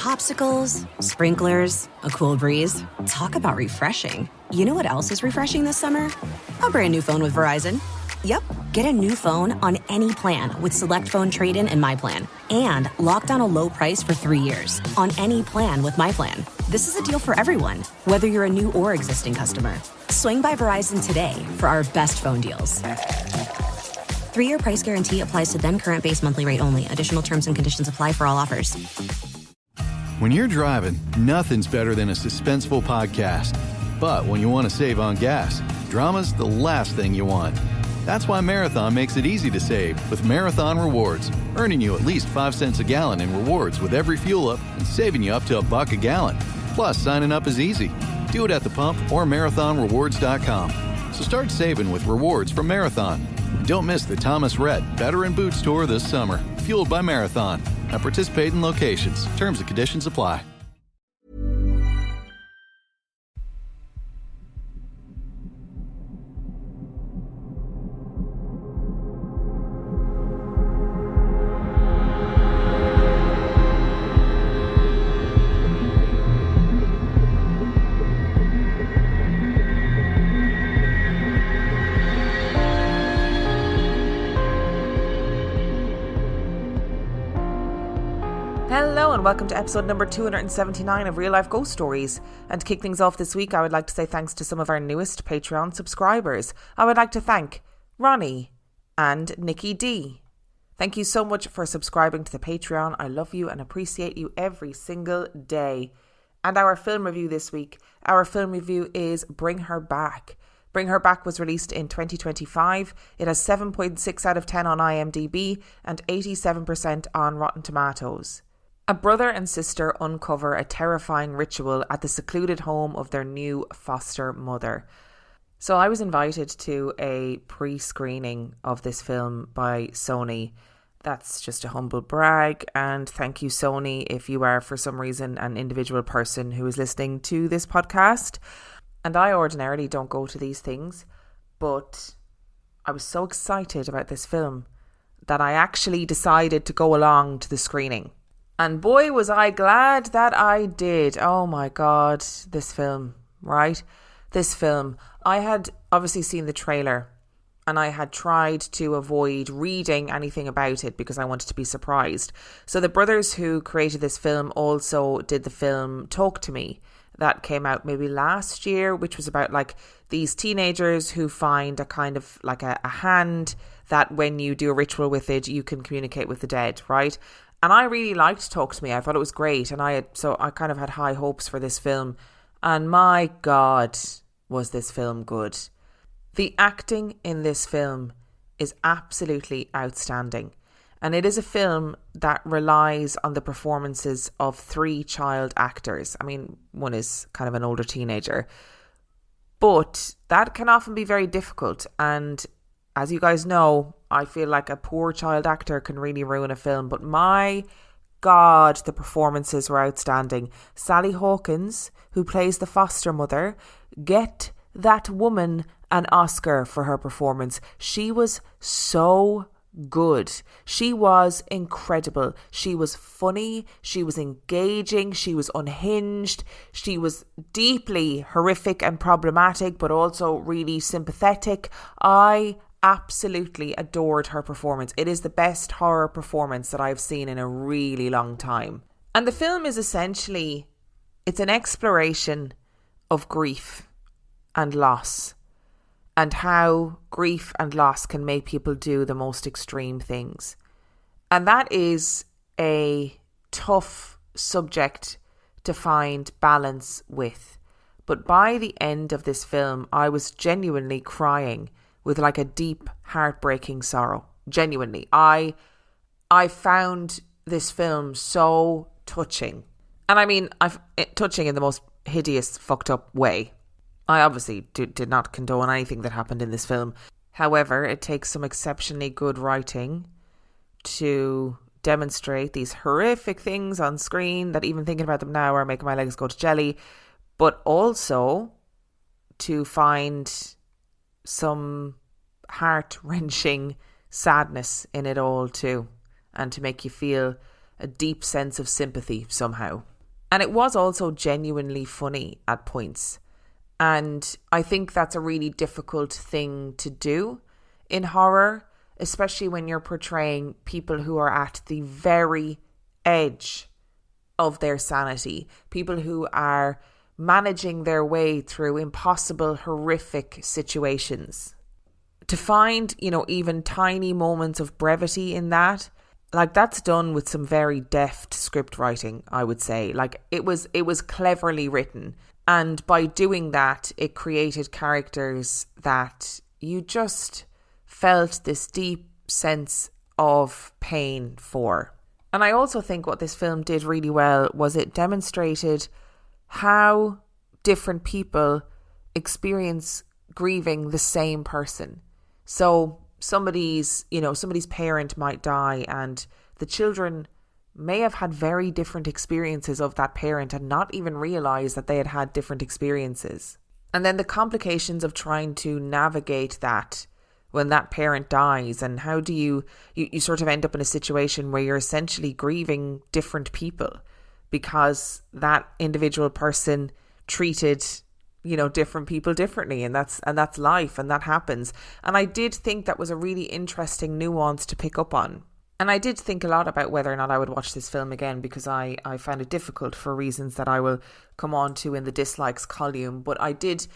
Popsicles, sprinklers, a cool breeze. Talk about refreshing. You know what else is refreshing this summer? A brand new phone with Verizon. Yep, get a new phone on any plan with Select Phone Trade-in and My Plan. And lock down a low price for 3 years on any plan with My Plan. This is a deal for everyone, whether you're a new or existing customer. Swing by Verizon today for our best phone deals. 3-year price guarantee applies to then current base monthly rate only. Additional terms and conditions apply for all offers. When you're driving, nothing's better than a suspenseful podcast. But when you want to save on gas, drama's the last thing you want. That's why Marathon makes it easy to save with Marathon Rewards, earning you at least 5 cents a gallon in rewards with every fuel up and saving you up to $1 a gallon. Plus, signing up is easy. Do it at the pump or marathonrewards.com. So start saving with rewards from Marathon. And don't miss the Thomas Rhett Better in Boots Tour this summer, fueled by Marathon. At participating locations. Terms and conditions apply. Hello and welcome to episode number 279 of Real Life Ghost Stories. And to kick things off this week, I would like to say thanks to some of our newest Patreon subscribers. I would like to thank Ronnie and Nikki D. Thank you so much for subscribing to the Patreon. I love you and appreciate you every single day. And our film review this week, our film review is Bring Her Back. Bring Her Back was released in 2025. It has 7.6 out of 10 on IMDb and 87% on Rotten Tomatoes. A brother and sister uncover a terrifying ritual at the secluded home of their new foster mother. So I was invited to a pre-screening of this film by Sony. That's just a humble brag, and thank you, Sony, if you are for some reason an individual person who is listening to this podcast. And I ordinarily don't go to these things, but I was so excited about this film that I actually decided to go along to the screening. And boy, was I glad that I did. Oh my God, this film, right? This film. I had obviously seen the trailer and I had tried to avoid reading anything about it because I wanted to be surprised. So the brothers who created this film also did the film Talk to Me that came out maybe last year, which was about like these teenagers who find a kind of like a hand that when you do a ritual with it, you can communicate with the dead, right? And I really liked Talk to Me. I thought it was great. And I kind of had high hopes for this film. And my God, was this film good. The acting in this film is absolutely outstanding. And it is a film that relies on the performances of 3 child actors. I mean, one is kind of an older teenager. But that can often be very difficult. And as you guys know, I feel like a poor child actor can really ruin a film. But my God, the performances were outstanding. Sally Hawkins, who plays the foster mother, get that woman an Oscar for her performance. She was so good. She was incredible. She was funny. She was engaging. She was unhinged. She was deeply horrific and problematic, but also really sympathetic. I absolutely adored her performance. It is the best horror performance that I've seen in a really long time. And the film is essentially, it's an exploration of grief and loss and how grief and loss can make people do the most extreme things. And that is a tough subject to find balance with. But by the end of this film, I was genuinely crying with like a deep, heartbreaking sorrow. Genuinely. I found this film so touching. And I mean, touching in the most hideous, fucked up way. I obviously did not condone anything that happened in this film. However, it takes some exceptionally good writing to demonstrate these horrific things on screen that even thinking about them now are making my legs go to jelly. But also to find some heart-wrenching sadness in it all too, and to make you feel a deep sense of sympathy somehow. And it was also genuinely funny at points. And I think that's a really difficult thing to do in horror, especially when you're portraying people who are at the very edge of their sanity, people who are managing their way through impossible, horrific situations. To find, even tiny moments of brevity in that, like, that's done with some very deft script writing, I would say. Like, it was cleverly written. And by doing that, it created characters that you just felt this deep sense of pain for. And I also think what this film did really well was it demonstrated how different people experience grieving the same person. So somebody's parent might die, and the children may have had very different experiences of that parent and not even realize that they had had different experiences. And then the complications of trying to navigate that when that parent dies, and how do you sort of end up in a situation where you're essentially grieving different people because that individual person treated different people differently, and that's life, and that happens. And I did think that was a really interesting nuance to pick up on. And I did think a lot about whether or not I would watch this film again, because I found it difficult for reasons that I will come on to in the dislikes column. But I did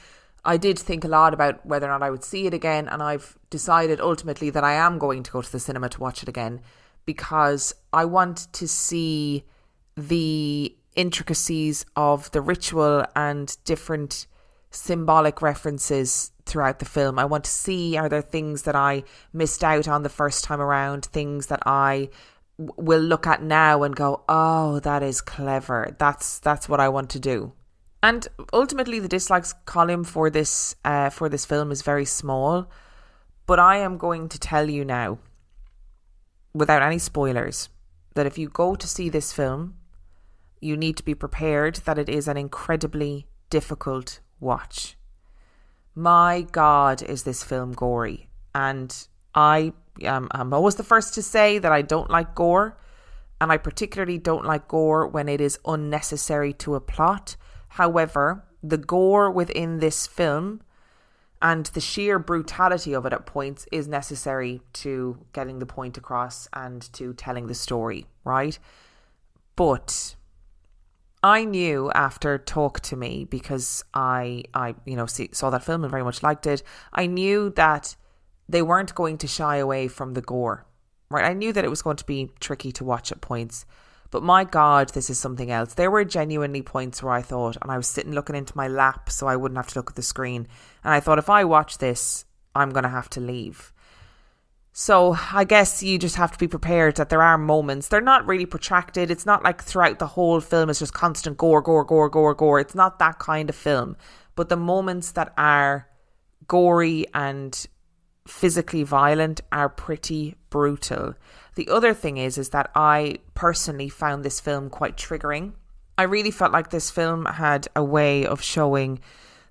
think a lot about whether or not I would see it again, and I've decided ultimately that I am going to go to the cinema to watch it again, because I want to see the intricacies of the ritual and different symbolic references throughout the film. I want to see, are there things that I missed out on the first time around, things that I will look at now and go, oh, that is clever. That's what I want to do. And ultimately the dislikes column for this film is very small, but I am going to tell you now, without any spoilers, that if you go to see this film, you need to be prepared that it is an incredibly difficult watch. My God, is this film gory. And I'm always the first to say that I don't like gore, and I particularly don't like gore when it is unnecessary to a plot. However, the gore within this film and the sheer brutality of it at points is necessary to getting the point across and to telling the story, right? But I knew after Talk to Me, because I saw that film and very much liked it, I knew that they weren't going to shy away from the gore, right? I knew that it was going to be tricky to watch at points, but my God, this is something else. There were genuinely points where I thought, and I was sitting looking into my lap so I wouldn't have to look at the screen, and I thought, if I watch this, I'm going to have to leave. So I guess you just have to be prepared that there are moments. They're not really protracted. It's not like throughout the whole film it's just constant gore, gore, gore, gore, gore. It's not that kind of film. But the moments that are gory and physically violent are pretty brutal. The other thing is that I personally found this film quite triggering. I really felt like this film had a way of showing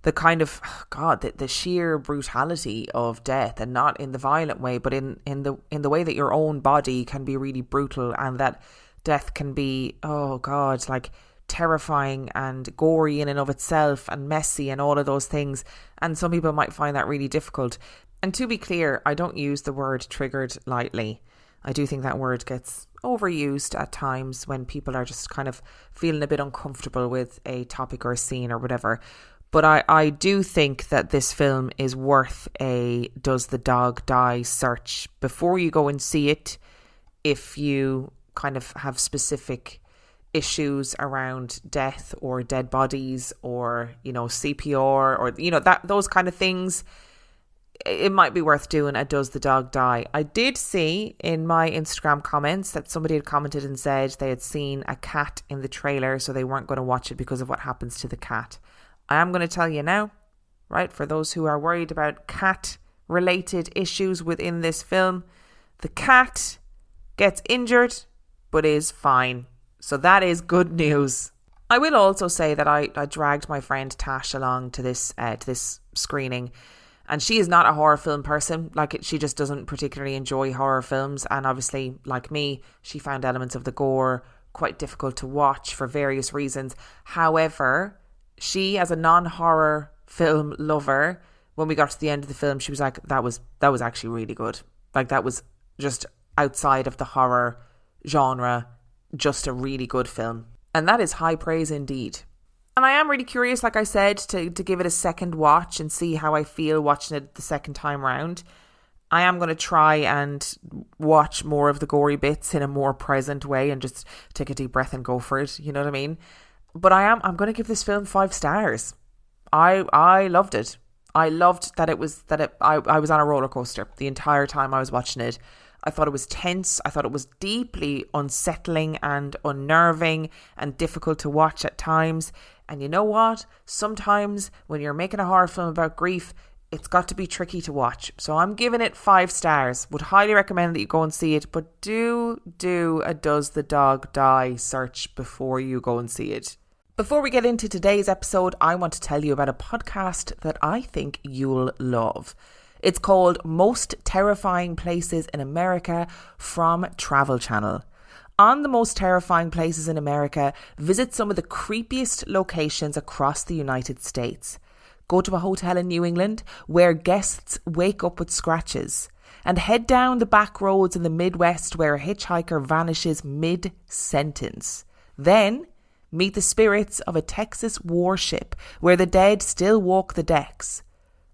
the kind of, the sheer brutality of death, and not in the violent way, but in the way that your own body can be really brutal, and that death can be, like terrifying and gory in and of itself, and messy and all of those things. And some people might find that really difficult. And to be clear, I don't use the word triggered lightly. I do think that word gets overused at times when people are just kind of feeling a bit uncomfortable with a topic or a scene or whatever. But I do think that this film is worth a does the dog die search before you go and see it, if you kind of have specific issues around death or dead bodies or, CPR or, those kind of things. It might be worth doing a does the dog die. I did see in my Instagram comments that somebody had commented and said they had seen a cat in the trailer, so they weren't going to watch it because of what happens to the cat. I am going to tell you now, right, for those who are worried about cat-related issues within this film, the cat gets injured but is fine. So that is good news. I will also say that I dragged my friend Tash along to this screening, and she is not a horror film person. She just doesn't particularly enjoy horror films, and obviously, like me, she found elements of the gore quite difficult to watch for various reasons. However, she, as a non-horror film lover, when we got to the end of the film, she was like, that was actually really good. Like, that was just outside of the horror genre, just a really good film. And that is high praise indeed. And I am really curious, like I said, to give it a second watch and see how I feel watching it the second time round. I am going to try and watch more of the gory bits in a more present way and just take a deep breath and go for it. You know what I mean? But I'm going to give this film 5 stars. I loved it. I loved that I was on a roller coaster the entire time I was watching it. I thought it was tense. I thought it was deeply unsettling and unnerving and difficult to watch at times. And you know what? Sometimes when you're making a horror film about grief, it's got to be tricky to watch. So I'm giving it 5 stars. Would highly recommend that you go and see it. But do a Does the Dog Die search before you go and see it. Before we get into today's episode, I want to tell you about a podcast that I think you'll love. It's called Most Terrifying Places in America from Travel Channel. On the Most Terrifying Places in America, visit some of the creepiest locations across the United States. Go to a hotel in New England where guests wake up with scratches, and head down the back roads in the Midwest where a hitchhiker vanishes mid-sentence. Then meet the spirits of a Texas warship where the dead still walk the decks.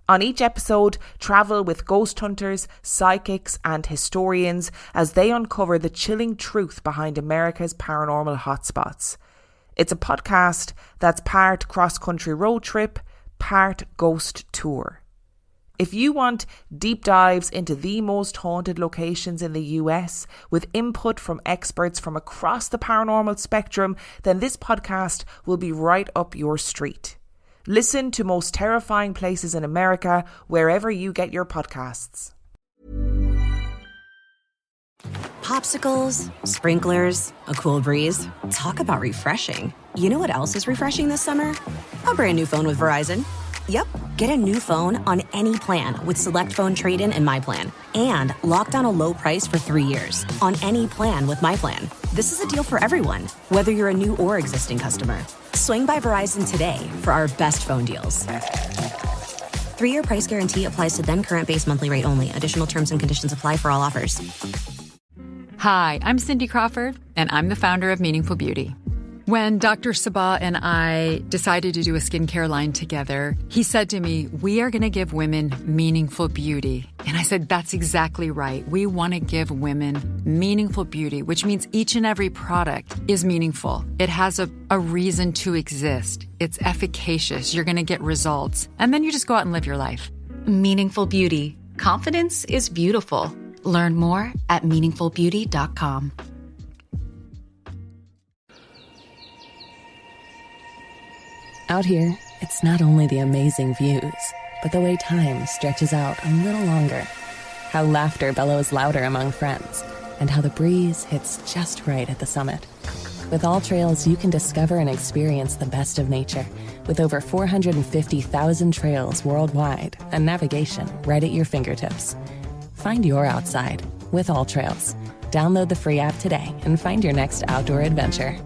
On each episode, travel with ghost hunters, psychics and historians as they uncover the chilling truth behind America's paranormal hotspots. It's a podcast that's part cross-country road trip, part ghost tour. If you want deep dives into the most haunted locations in the US with input from experts from across the paranormal spectrum, then this podcast will be right up your street. Listen to Most Terrifying Places in America wherever you get your podcasts. Popsicles, sprinklers, a cool breeze. Talk about refreshing. You know what else is refreshing this summer? A brand new phone with Verizon. Yep, get a new phone on any plan with Select Phone Trade-in and My Plan. And lock down a low price for 3 years on any plan with My Plan. This is a deal for everyone, whether you're a new or existing customer. Swing by Verizon today for our best phone deals. 3-year price guarantee applies to then current base monthly rate only. Additional terms and conditions apply for all offers. Hi, I'm Cindy Crawford, and I'm the founder of Meaningful Beauty. When Dr. Sabah and I decided to do a skincare line together, he said to me, we are going to give women meaningful beauty. And I said, that's exactly right. We want to give women meaningful beauty, which means each and every product is meaningful. It has a reason to exist. It's efficacious. You're going to get results. And then you just go out and live your life. Meaningful Beauty. Confidence is beautiful. Learn more at meaningfulbeauty.com. Out here, it's not only the amazing views, but the way time stretches out a little longer. How laughter bellows louder among friends, and how the breeze hits just right at the summit. With All Trails, you can discover and experience the best of nature, with over 450,000 trails worldwide and navigation right at your fingertips. Find your outside with All Trails. Download the free app today and find your next outdoor adventure.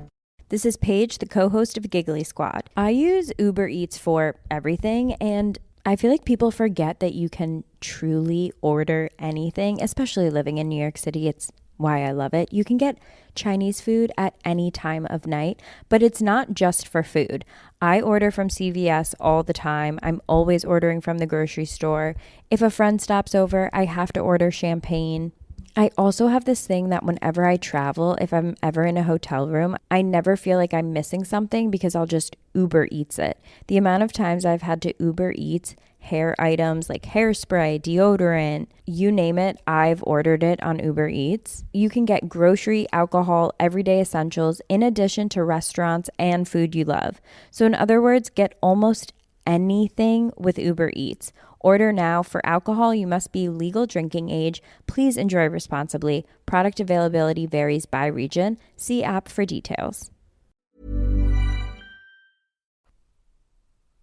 This is Paige, the co-host of Giggly Squad. I use Uber Eats for everything, and I feel like people forget that you can truly order anything, especially living in New York City. It's why I love it. You can get Chinese food at any time of night, but it's not just for food. I order from CVS all the time. I'm always ordering from the grocery store. If a friend stops over, I have to order champagne. I also have this thing that whenever I travel, if I'm ever in a hotel room, I never feel like I'm missing something because I'll just Uber Eats it. The amount of times I've had to Uber Eats hair items like hairspray, deodorant, you name it, I've ordered it on Uber Eats. You can get grocery, alcohol, everyday essentials in addition to restaurants and food you love. So in other words, get almost anything with Uber Eats. Order now. For alcohol, you must be legal drinking age. Please enjoy responsibly. Product availability varies by region. See app for details.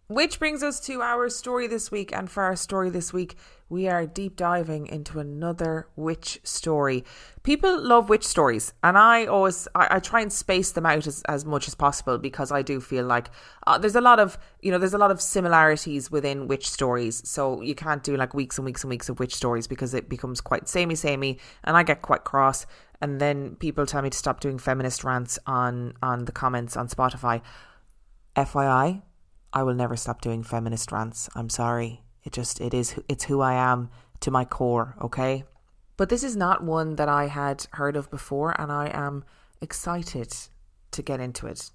Which brings us to our story this week. And for our story this week, we are deep diving into another witch story. People love witch stories, and I try and space them out as much as possible, because I do feel like there's a lot of similarities within witch stories. So you can't do like weeks and weeks and weeks of witch stories, because it becomes quite samey, and I get quite cross. And then people tell me to stop doing feminist rants on the comments on Spotify. FYI, I will never stop doing feminist rants. I'm sorry. It's who I am to my core, okay? But this is not one that I had heard of before, and I am excited to get into it.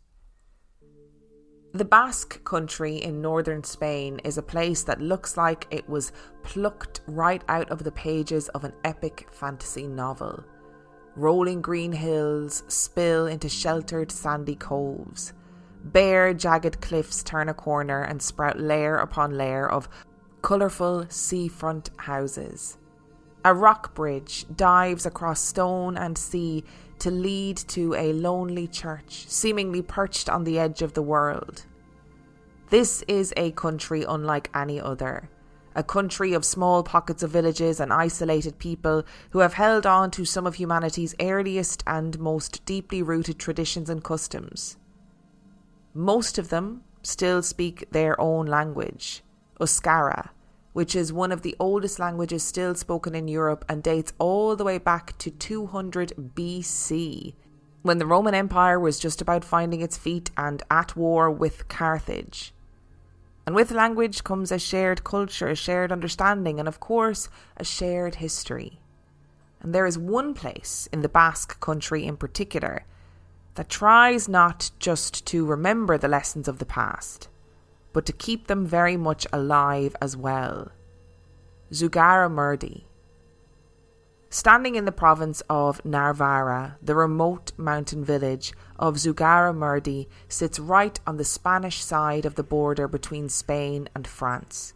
The Basque country in northern Spain is a place that looks like it was plucked right out of the pages of an epic fantasy novel. Rolling green hills spill into sheltered sandy coves. Bare, jagged cliffs turn a corner and sprout layer upon layer of colourful seafront houses. A rock bridge dives across stone and sea to lead to a lonely church, seemingly perched on the edge of the world. This is a country unlike any other. A country of small pockets of villages and isolated people who have held on to some of humanity's earliest and most deeply rooted traditions and customs. Most of them still speak their own language, Euskara, which is one of the oldest languages still spoken in Europe and dates all the way back to 200 BC, when the Roman Empire was just about finding its feet and at war with Carthage. And with language comes a shared culture, a shared understanding, and of course, a shared history. And there is one place in the Basque country in particular that tries not just to remember the lessons of the past, but to keep them very much alive as well. Zugarramurdi. Standing in the province of Navarra, the remote mountain village of Zugarramurdi sits right on the Spanish side of the border between Spain and France.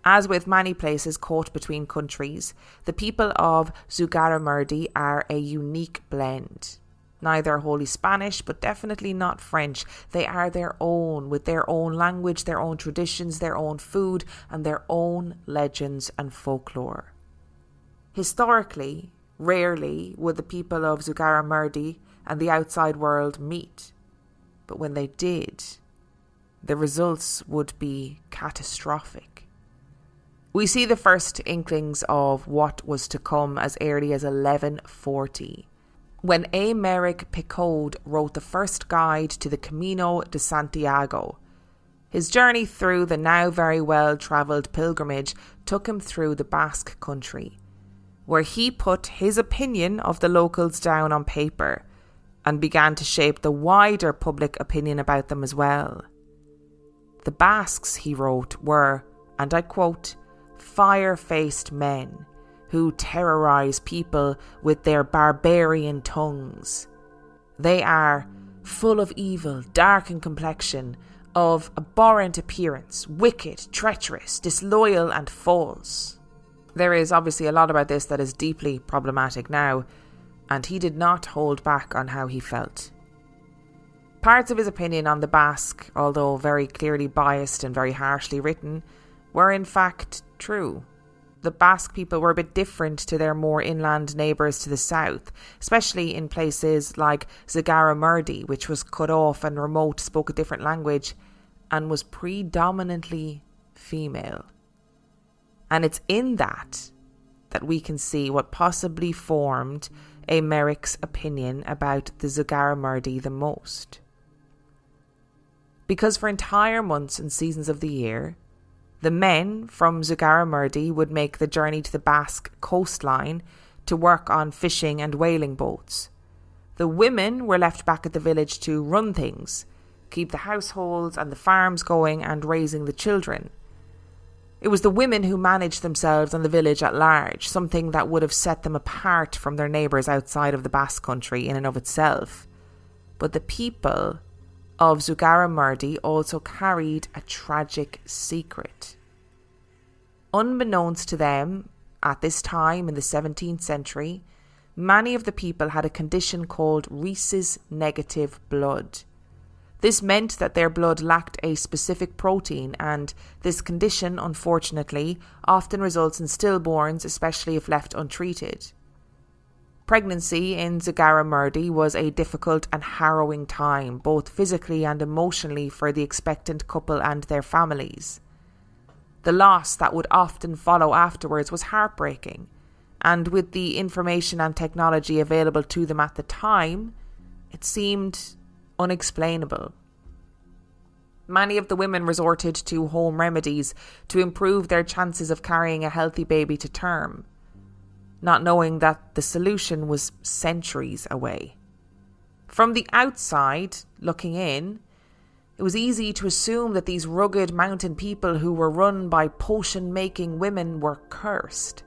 As with many places caught between countries, the people of Zugarramurdi are a unique blend. Neither wholly Spanish, but definitely not French. They are their own, with their own language, their own traditions, their own food, and their own legends and folklore. Historically, rarely would the people of Zugarramurdi and the outside world meet. But when they did, the results would be catastrophic. We see the first inklings of what was to come as early as 1140. When Aymeric Picot wrote the first guide to the Camino de Santiago. His journey through the now very well-travelled pilgrimage took him through the Basque country, where he put his opinion of the locals down on paper and began to shape the wider public opinion about them as well. The Basques, he wrote, were, and I quote, fire-faced men who terrorise people with their barbarian tongues. They are full of evil, dark in complexion, of abhorrent appearance, wicked, treacherous, disloyal and false. There is obviously a lot about this that is deeply problematic now, and he did not hold back on how he felt. Parts of his opinion on the Basque, although very clearly biased and very harshly written, were in fact true. The Basque people were a bit different to their more inland neighbours to the south, especially in places like Zugarramurdi, which was cut off and remote, spoke a different language, and was predominantly female. And it's in that we can see what possibly formed Aymeric's opinion about the Zugarramurdi the most. Because for entire months and seasons of the year, the men from Zugarramurdi would make the journey to the Basque coastline to work on fishing and whaling boats. The women were left back at the village to run things, keep the households and the farms going and raising the children. It was the women who managed themselves and the village at large, something that would have set them apart from their neighbours outside of the Basque country in and of itself. But the people of Zugarramurdi also carried a tragic secret. Unbeknownst to them, at this time in the 17th century, many of the people had a condition called rhesus negative blood. This meant that their blood lacked a specific protein, and this condition, unfortunately, often results in stillborns, especially if left untreated. Pregnancy in Zugarramurdi was a difficult and harrowing time, both physically and emotionally, for the expectant couple and their families. The loss that would often follow afterwards was heartbreaking, and with the information and technology available to them at the time, it seemed unexplainable. Many of the women resorted to home remedies to improve their chances of carrying a healthy baby to term, not knowing that the solution was centuries away. From the outside, looking in, it was easy to assume that these rugged mountain people who were run by potion-making women were cursed.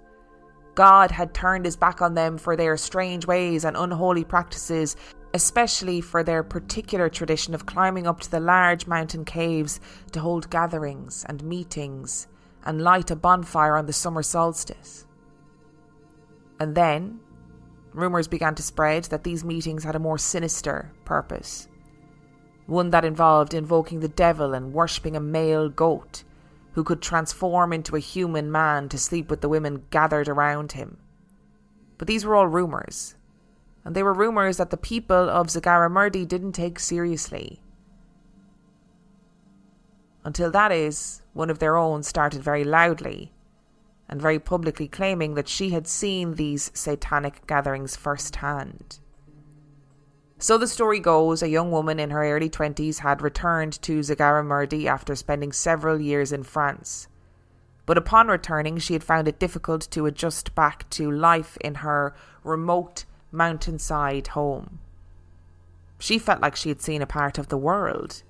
God had turned his back on them for their strange ways and unholy practices, especially for their particular tradition of climbing up to the large mountain caves to hold gatherings and meetings and light a bonfire on the summer solstice. And then, rumours began to spread that these meetings had a more sinister purpose, one that involved invoking the devil and worshipping a male goat who could transform into a human man to sleep with the women gathered around him. But these were all rumours, and they were rumours that the people of Zugarramurdi didn't take seriously. Until, that is, one of their own started very loudly and very publicly claiming that she had seen these satanic gatherings firsthand. So the story goes, a young woman in her early 20s had returned to Zugarramurdi after spending several years in France. But upon returning, she had found it difficult to adjust back to life in her remote mountainside home. She felt like she had seen a part of the world,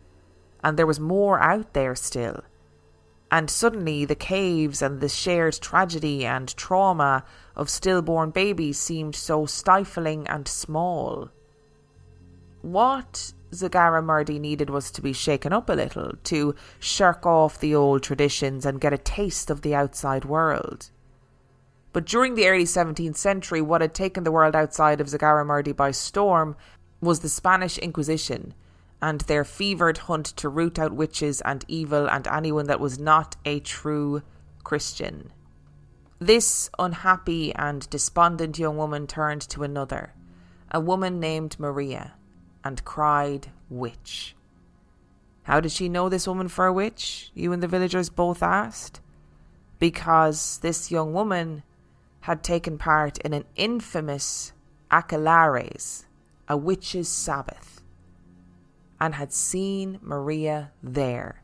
and there was more out there still. And suddenly the caves and the shared tragedy and trauma of stillborn babies seemed so stifling and small. What Zugarramurdi needed was to be shaken up a little, to shirk off the old traditions and get a taste of the outside world. But during the early 17th century, what had taken the world outside of Zugarramurdi by storm was the Spanish Inquisition and their fevered hunt to root out witches and evil and anyone that was not a true Christian. This unhappy and despondent young woman turned to another, a woman named Maria, and cried, "Witch." How did she know this woman for a witch? You and the villagers both asked. Because this young woman had taken part in an infamous aquelarres, a witch's Sabbath, and had seen Maria there.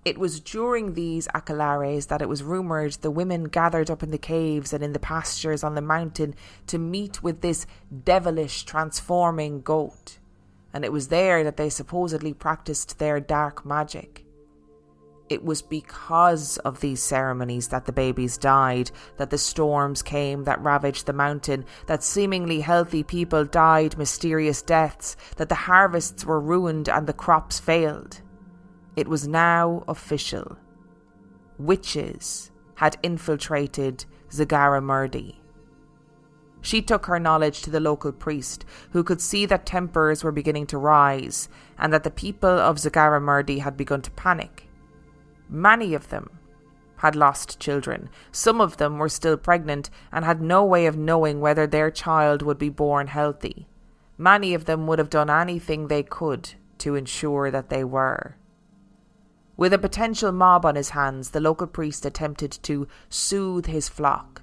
It was during these aquelarres that it was rumoured the women gathered up in the caves and in the pastures on the mountain to meet with this devilish transforming goat, and it was there that they supposedly practiced their dark magic. It was because of these ceremonies that the babies died, that the storms came that ravaged the mountain, that seemingly healthy people died mysterious deaths, that the harvests were ruined and the crops failed. It was now official. Witches had infiltrated Zugarramurdi. She took her knowledge to the local priest, who could see that tempers were beginning to rise and that the people of Zugarramurdi had begun to panic. Many of them had lost children. Some of them were still pregnant and had no way of knowing whether their child would be born healthy. Many of them would have done anything they could to ensure that they were. With a potential mob on his hands, the local priest attempted to soothe his flock.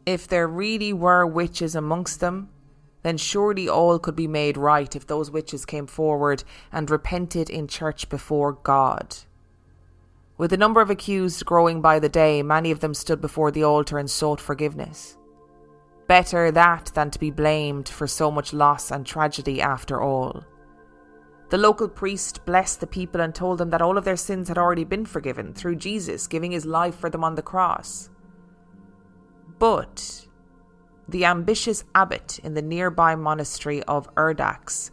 If there really were witches amongst them, then surely all could be made right if those witches came forward and repented in church before God. With the number of accused growing by the day, many of them stood before the altar and sought forgiveness. Better that than to be blamed for so much loss and tragedy after all. The local priest blessed the people and told them that all of their sins had already been forgiven through Jesus giving his life for them on the cross. But the ambitious abbot in the nearby monastery of Urdax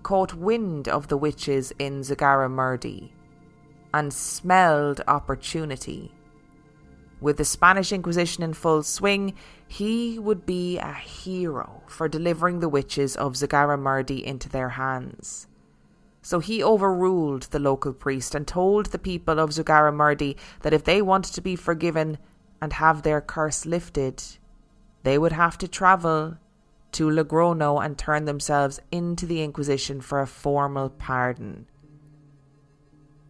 caught wind of the witches in Zugarramurdi and smelled opportunity. With the Spanish Inquisition in full swing, he would be a hero for delivering the witches of Zugarramurdi into their hands. So he overruled the local priest and told the people of Zugarramurdi that if they wanted to be forgiven and have their curse lifted, they would have to travel to Logrono and turn themselves into the Inquisition for a formal pardon.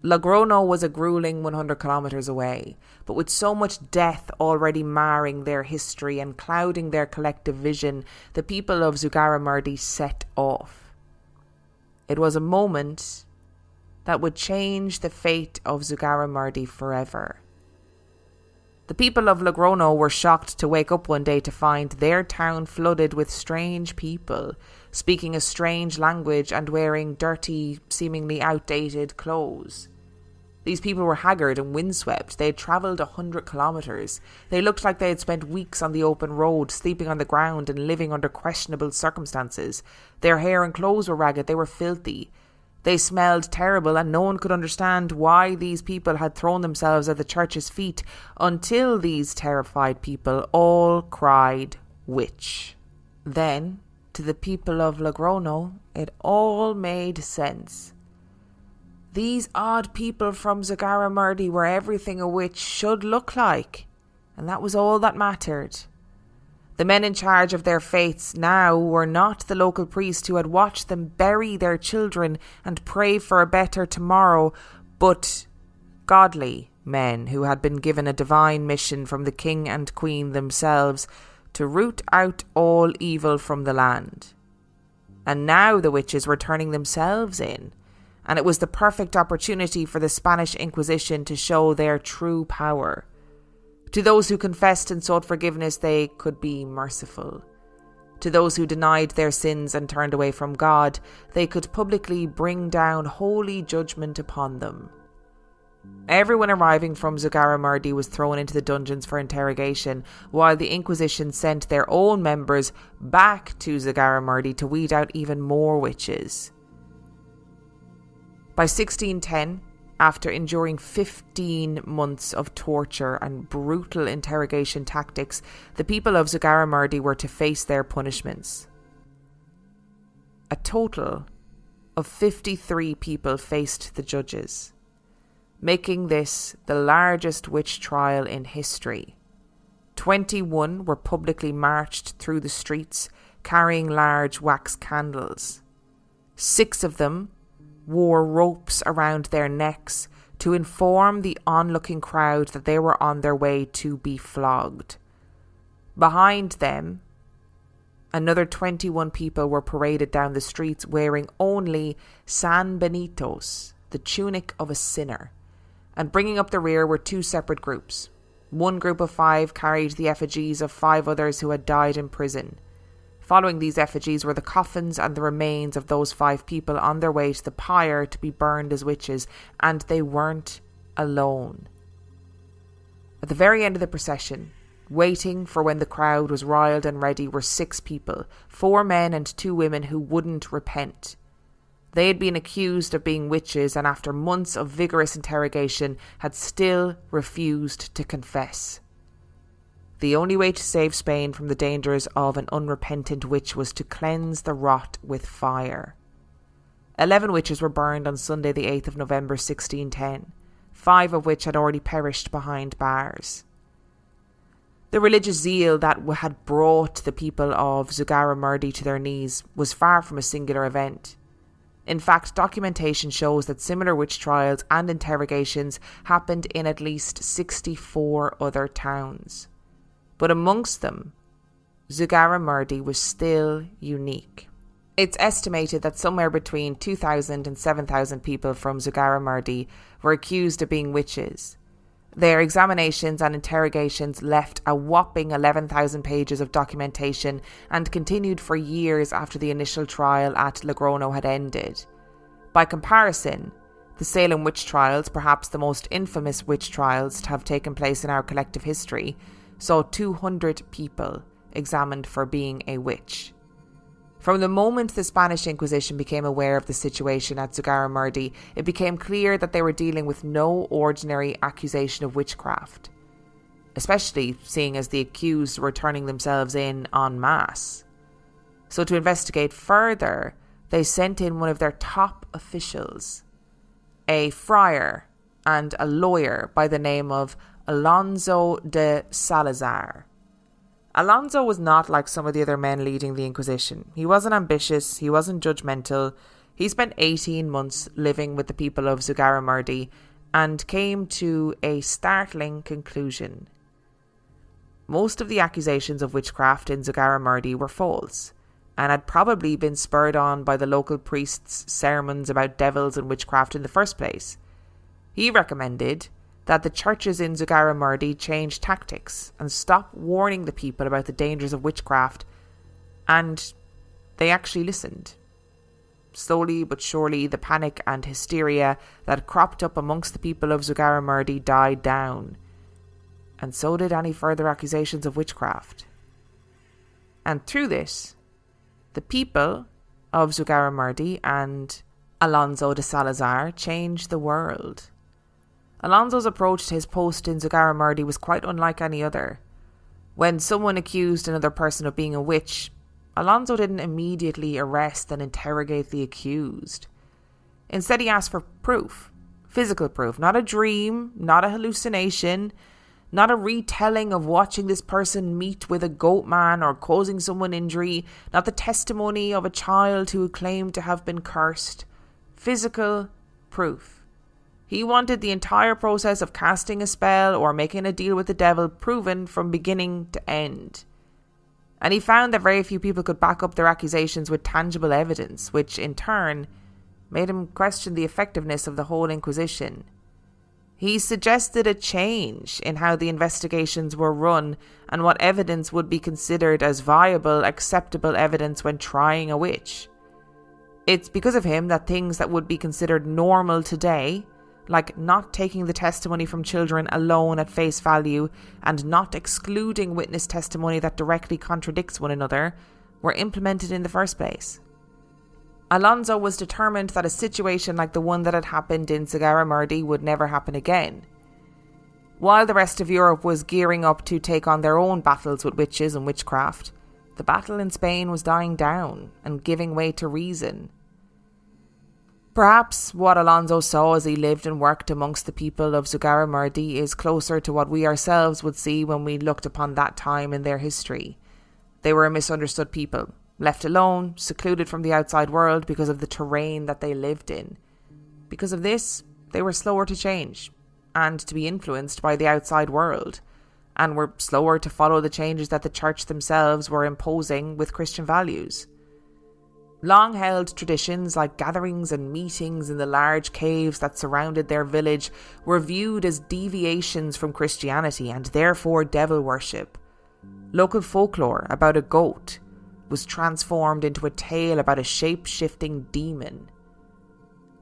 Logrono was a grueling 100 kilometres away, but with so much death already marring their history and clouding their collective vision, the people of Zugarramurdi set off. It was a moment that would change the fate of Zugarramurdi forever. The people of Logrono were shocked to wake up one day to find their town flooded with strange people, speaking a strange language and wearing dirty, seemingly outdated clothes. These people were haggard and windswept. They had travelled 100 kilometres. They looked like they had spent weeks on the open road, sleeping on the ground and living under questionable circumstances. Their hair and clothes were ragged. They were filthy. They smelled terrible, and no one could understand why these people had thrown themselves at the church's feet until these terrified people all cried, "Witch." Then, to the people of Logrono, it all made sense. These odd people from Zugarramurdi were everything a witch should look like, and that was all that mattered. The men in charge of their faiths now were not the local priest who had watched them bury their children and pray for a better tomorrow, but godly men who had been given a divine mission from the king and queen themselves to root out all evil from the land. And now the witches were turning themselves in, and it was the perfect opportunity for the Spanish Inquisition to show their true power. To those who confessed and sought forgiveness, they could be merciful. To those who denied their sins and turned away from God, they could publicly bring down holy judgment upon them. Everyone arriving from Zugarramurdi was thrown into the dungeons for interrogation, while the Inquisition sent their own members back to Zugarramurdi to weed out even more witches. By 1610, after enduring 15 months of torture and brutal interrogation tactics, the people of Zugarramurdi were to face their punishments. A total of 53 people faced the judges, making this the largest witch trial in history. 21 were publicly marched through the streets carrying large wax candles. 6 of them wore ropes around their necks to inform the onlooking crowd that they were on their way to be flogged. Behind them, another 21 people were paraded down the streets wearing only San Benitos, the tunic of a sinner. And bringing up the rear were 2 separate groups. One group of 5 carried the effigies of 5 others who had died in prison. Following these effigies were the coffins and the remains of those 5 people on their way to the pyre to be burned as witches, and they weren't alone. At the very end of the procession, waiting for when the crowd was riled and ready, were 6 people, 4 men and 2 women who wouldn't repent. They had been accused of being witches and after months of vigorous interrogation had still refused to confess. The only way to save Spain from the dangers of an unrepentant witch was to cleanse the rot with fire. 11 witches were burned on Sunday the 8th of November 1610, 5 of which had already perished behind bars. The religious zeal that had brought the people of Zugarramurdi to their knees was far from a singular event. In fact, documentation shows that similar witch trials and interrogations happened in at least 64 other towns. But amongst them, Zugarramurdi was still unique. It's estimated that somewhere between 2,000 and 7,000 people from Zugarramurdi were accused of being witches. Their examinations and interrogations left a whopping 11,000 pages of documentation and continued for years after the initial trial at Logrono had ended. By comparison, the Salem witch trials, perhaps the most infamous witch trials to have taken place in our collective history, saw 200 people examined for being a witch. From the moment the Spanish Inquisition became aware of the situation at Zugarramurdi, it became clear that they were dealing with no ordinary accusation of witchcraft, especially seeing as the accused were turning themselves in en masse. So to investigate further, they sent in one of their top officials, a friar and a lawyer by the name of Alonso de Salazar. Alonso was not like some of the other men leading the Inquisition. He wasn't ambitious, he wasn't judgmental. He spent 18 months living with the people of Zugarramurdi and came to a startling conclusion. Most of the accusations of witchcraft in Zugarramurdi were false, and had probably been spurred on by the local priests' sermons about devils and witchcraft in the first place. He recommended that the churches in Zugarramurdi change tactics and stop warning the people about the dangers of witchcraft, and they actually listened. Slowly but surely, the panic and hysteria that cropped up amongst the people of Zugarramurdi died down, and so did any further accusations of witchcraft. And through this, the people of Zugarramurdi and Alonso de Salazar changed the world. Alonso's approach to his post in Zugarramurdi was quite unlike any other. When someone accused another person of being a witch, Alonso didn't immediately arrest and interrogate the accused. Instead, he asked for proof, physical proof, not a dream, not a hallucination, not a retelling of watching this person meet with a goat man or causing someone injury, not the testimony of a child who claimed to have been cursed. Physical proof. He wanted the entire process of casting a spell or making a deal with the devil proven from beginning to end. And he found that very few people could back up their accusations with tangible evidence, which in turn made him question the effectiveness of the whole Inquisition. He suggested a change in how the investigations were run and what evidence would be considered as viable, acceptable evidence when trying a witch. It's because of him that things that would be considered normal today, like not taking the testimony from children alone at face value and not excluding witness testimony that directly contradicts one another, were implemented in the first place. Alonso was determined that a situation like the one that had happened in Zugarramurdi would never happen again. While the rest of Europe was gearing up to take on their own battles with witches and witchcraft, the battle in Spain was dying down and giving way to reason. Perhaps what Alonso saw as he lived and worked amongst the people of Zugarramurdi is closer to what we ourselves would see when we looked upon that time in their history. They were a misunderstood people, left alone, secluded from the outside world because of the terrain that they lived in. Because of this, they were slower to change and to be influenced by the outside world, and were slower to follow the changes that the church themselves were imposing with Christian values. Long-held traditions like gatherings and meetings in the large caves that surrounded their village were viewed as deviations from Christianity and therefore devil worship. Local folklore about a goat was transformed into a tale about a shape-shifting demon.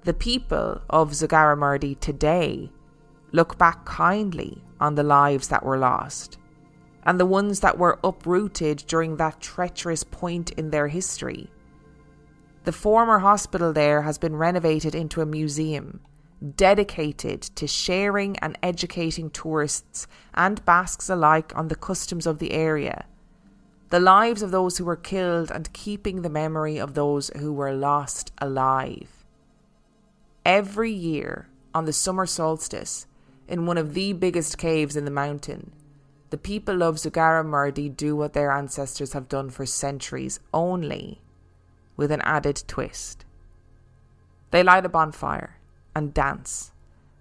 The people of Zugarramurdi today look back kindly on the lives that were lost, and the ones that were uprooted during that treacherous point in their history. The former hospital there has been renovated into a museum dedicated to sharing and educating tourists and Basques alike on the customs of the area, the lives of those who were killed, and keeping the memory of those who were lost alive. Every year, on the summer solstice, in one of the biggest caves in the mountain, the people of Zugarramurdi do what their ancestors have done for centuries, only with an added twist. They light a bonfire and dance,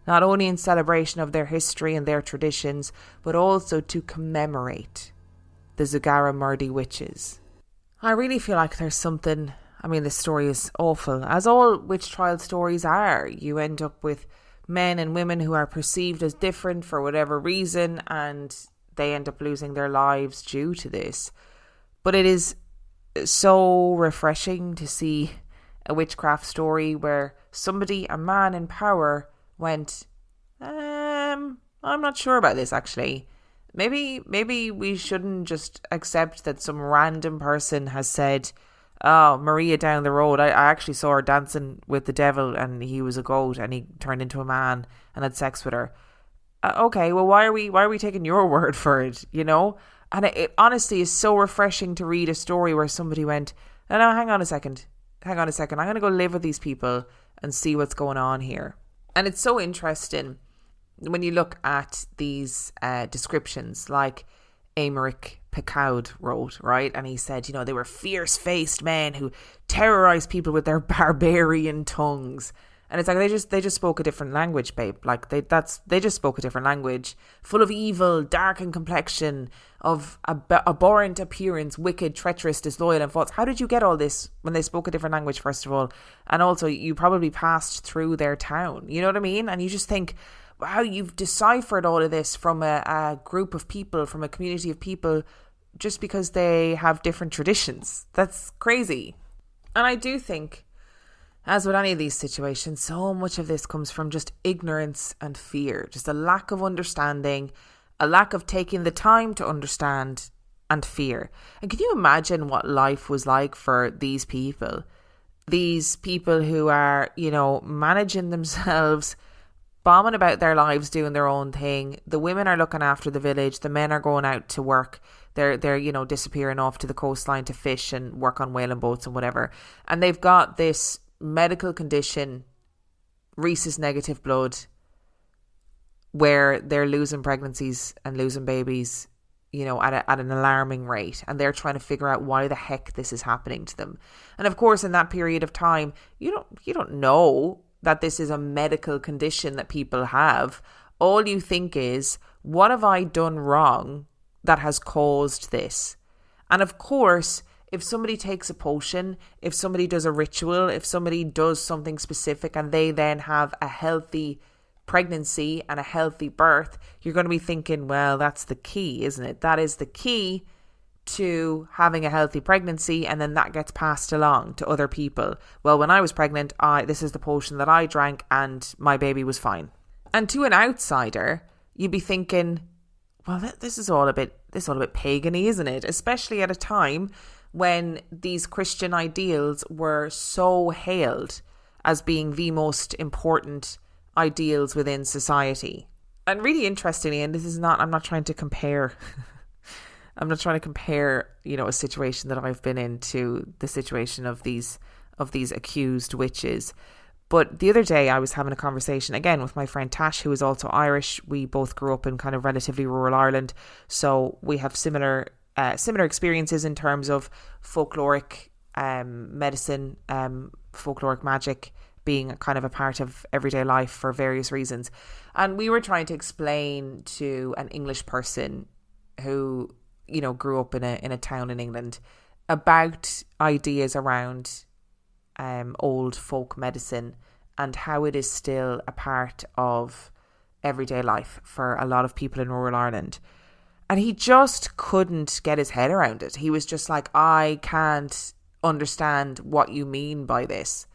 not only in celebration of their history and their traditions, but also to commemorate the Zugarramurdi witches. I really feel like there's something, this story is awful, as all witch trial stories are. You end up with men and women who are perceived as different for whatever reason, and they end up losing their lives due to this. But it is so refreshing to see a witchcraft story where somebody, a man in power, went, I'm not sure about this actually. Maybe we shouldn't just accept that some random person has said, oh, Maria down the road, I actually saw her dancing with the devil and he was a goat and he turned into a man and had sex with her. Okay, well, why are we taking your word for it, you know? And it honestly is so refreshing to read a story where somebody went, no, hang on a second. hang on a second, I'm going to go live with these people and see what's going on here. And it's so interesting when you look at these descriptions, like Aymeric Picard wrote, right? And he said, you know, they were fierce-faced men who terrorized people with their barbarian tongues. And it's like they just spoke a different language, babe. Like they just spoke a different language, full of evil, darkened complexion, of abhorrent appearance, wicked, treacherous, disloyal, and false. How did you get all this when they spoke a different language, first of all? And also, you probably passed through their town. You know what I mean? And you just think, wow, you've deciphered all of this from a group of people, from a community of people, just because they have different traditions. That's crazy. And I do think, as with any of these situations, so much of this comes from just ignorance and fear, just a lack of understanding, a lack of taking the time to understand, and fear. And can you imagine what life was like for these people? These people who are, you know, managing themselves, bombing about their lives, doing their own thing. The women are looking after the village. The men are going out to work. They're you know, disappearing off to the coastline to fish and work on whaling boats and whatever. And they've got this medical condition, rhesus negative blood, where they're losing pregnancies and losing babies, you know, at an alarming rate. And they're trying to figure out why the heck this is happening to them. And of course, in that period of time, you don't know that this is a medical condition that people have. All you think is, what have I done wrong that has caused this? And of course, if somebody takes a potion, if somebody does a ritual, if somebody does something specific and they then have a healthy pregnancy and a healthy birth, you're going to be thinking, well, that's the key, isn't it? That is the key to having a healthy pregnancy, and then that gets passed along to other people. Well, when I was pregnant, this is the potion that I drank and my baby was fine. And to an outsider, you'd be thinking, well, this is all a bit pagan-y, isn't it? Especially at a time when these Christian ideals were so hailed as being the most important ideals within society. And really interestingly, and I'm not trying to compare you know, a situation that I've been in to the situation of these accused witches. But the other day I was having a conversation again with my friend Tash, who is also Irish. We both grew up in kind of relatively rural Ireland, so we have similar experiences in terms of folkloric medicine, folkloric magic being kind of a part of everyday life for various reasons. And we were trying to explain to an English person who, you know, grew up in a town in England about ideas around old folk medicine and how it is still a part of everyday life for a lot of people in rural Ireland. And he just couldn't get his head around it. He was just like, I can't understand what you mean by this.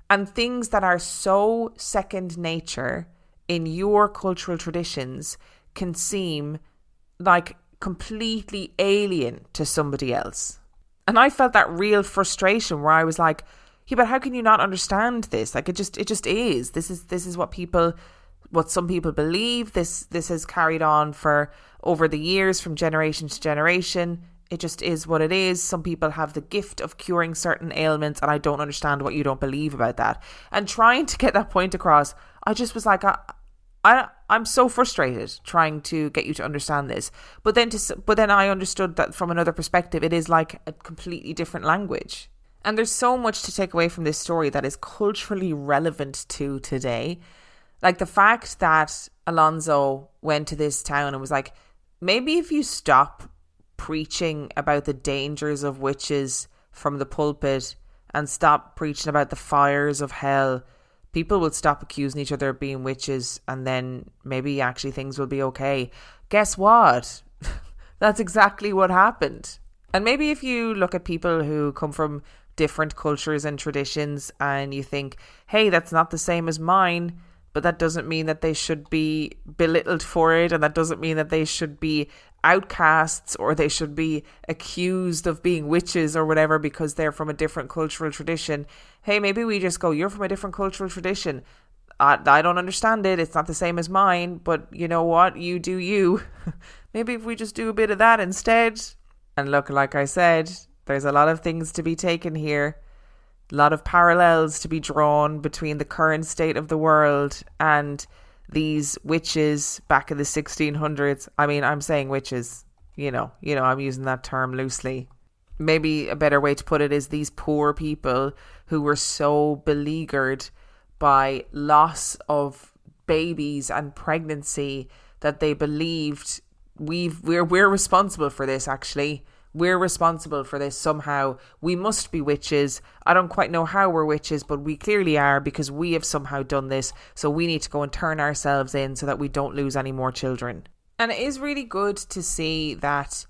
And things that are so second nature in your cultural traditions can seem like completely alien to somebody else. And I felt that real frustration where I was like, yeah, but how can you not understand this? Like it just is. This is what some people believe. This has carried on for over the years from generation to generation. It just is what it is. Some people have the gift of curing certain ailments, and I don't understand what you don't believe about that. And trying to get that point across, I just was like, I'm so frustrated trying to get you to understand this. But then I understood that from another perspective, it is like a completely different language. And there's so much to take away from this story that is culturally relevant to today. Like the fact that Alonso went to this town and was like, maybe if you stop preaching about the dangers of witches from the pulpit and stop preaching about the fires of hell, people will stop accusing each other of being witches, and then maybe actually things will be okay. Guess what? That's exactly what happened. And maybe if you look at people who come from different cultures and traditions and you think, hey, that's not the same as mine, but that doesn't mean that they should be belittled for it, and that doesn't mean that they should be outcasts or they should be accused of being witches or whatever because they're from a different cultural tradition. Hey, maybe we just go, you're from a different cultural tradition. I don't understand it. It's not the same as mine, but you know what? You do you. Maybe if we just do a bit of that instead. And look, like I said, there's a lot of things to be taken here. A lot of parallels to be drawn between the current state of the world and these witches back in the 1600s. I mean, I'm saying witches, I'm using that term loosely. Maybe a better way to put it is these poor people who were so beleaguered by loss of babies and pregnancy that they believed we're responsible for this. Actually, we're responsible for this somehow. We must be witches. I don't quite know how we're witches, but we clearly are, because we have somehow done this. So we need to go and turn ourselves in so that we don't lose any more children. And it is really good to see that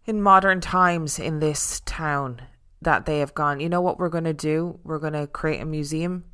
in modern times in this town that they have gone, you know what we're going to do? We're going to create a museum.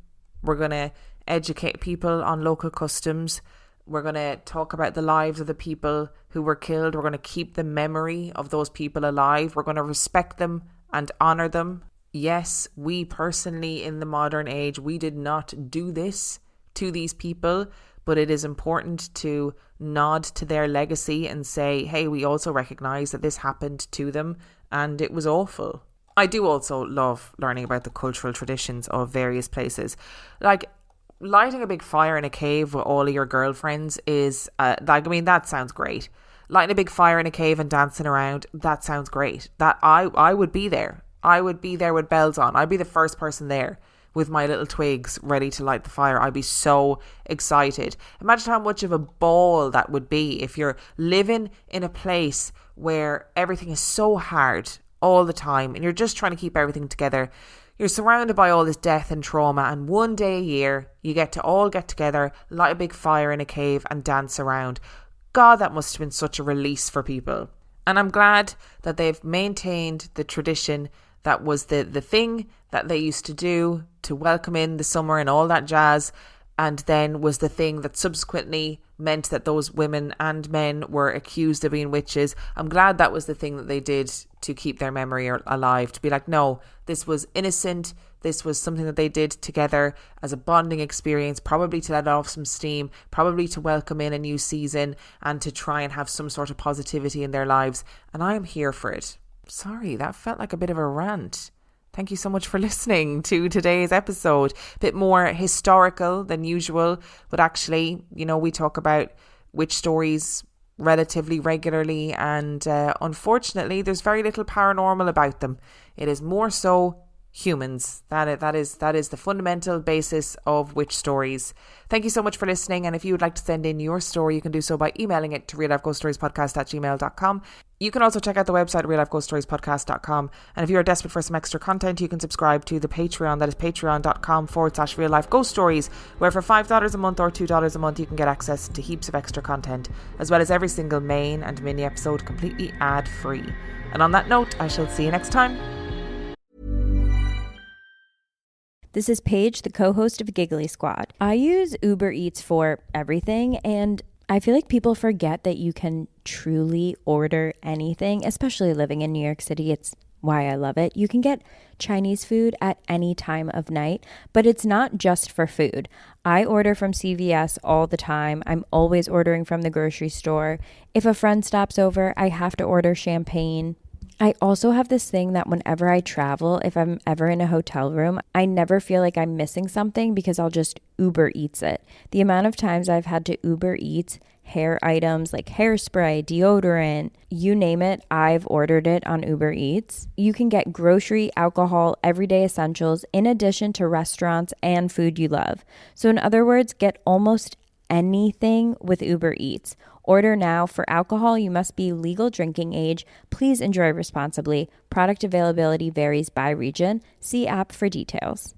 We're going to educate people on local customs. We're going to talk about the lives of the people who were killed. We're going to keep the memory of those people alive. We're going to respect them and honour them. Yes, we personally in the modern age, we did not do this to these people, but it is important to nod to their legacy and say, hey, we also recognise that this happened to them and it was awful. I do also love learning about the cultural traditions of various places. Like, lighting a big fire in a cave with all of your girlfriends is, that sounds great. Lighting a big fire in a cave and dancing around, that sounds great. That I would be there. I would be there with bells on. I'd be the first person there with my little twigs ready to light the fire. I'd be so excited. Imagine how much of a ball that would be if you're living in a place where everything is so hard all the time and you're just trying to keep everything together. You're surrounded by all this death and trauma, and one day a year you get to all get together, light a big fire in a cave and dance around. God, that must have been such a release for people. And I'm glad that they've maintained the tradition that was the thing that they used to do to welcome in the summer and all that jazz, and then was the thing that subsequently meant that those women and men were accused of being witches. I'm glad that was the thing that they did to keep their memory alive, to be like, no, this was innocent. This was something that they did together as a bonding experience, probably to let off some steam, probably to welcome in a new season and to try and have some sort of positivity in their lives. And I am here for it. Sorry, that felt like a bit of a rant. Thank you so much for listening to today's episode. A bit more historical than usual, but actually, we talk about witch stories relatively regularly, and unfortunately, there's very little paranormal about them. It is more so humans. That is the fundamental basis of witch stories. Thank you so much for listening, and if you would like to send in your story, you can do so by emailing it to reallifeghoststoriespodcast@gmail.com. You can also check out the website reallifeghoststoriespodcast.com, and if you are desperate for some extra content, you can subscribe to the Patreon. That is patreon.com/reallifeghoststories, where for $5 a month or $2 a month you can get access to heaps of extra content, as well as every single main and mini episode completely ad-free. And on that note, I shall see you next time. This is Paige, the co-host of Giggly Squad. I use Uber Eats for everything, and I feel like people forget that you can truly order anything, especially living in New York City. It's why I love it. You can get Chinese food at any time of night, but it's not just for food. I order from CVS all the time. I'm always ordering from the grocery store. If a friend stops over, I have to order champagne. I also have this thing that whenever I travel, if I'm ever in a hotel room, I never feel like I'm missing something because I'll just Uber Eats it. The amount of times I've had to Uber Eats hair items like hairspray, deodorant, you name it, I've ordered it on Uber Eats. You can get grocery, alcohol, everyday essentials in addition to restaurants and food you love. So in other words, get almost anything with Uber Eats. Order now. For alcohol, you must be legal drinking age. Please enjoy responsibly. Product availability varies by region. See app for details.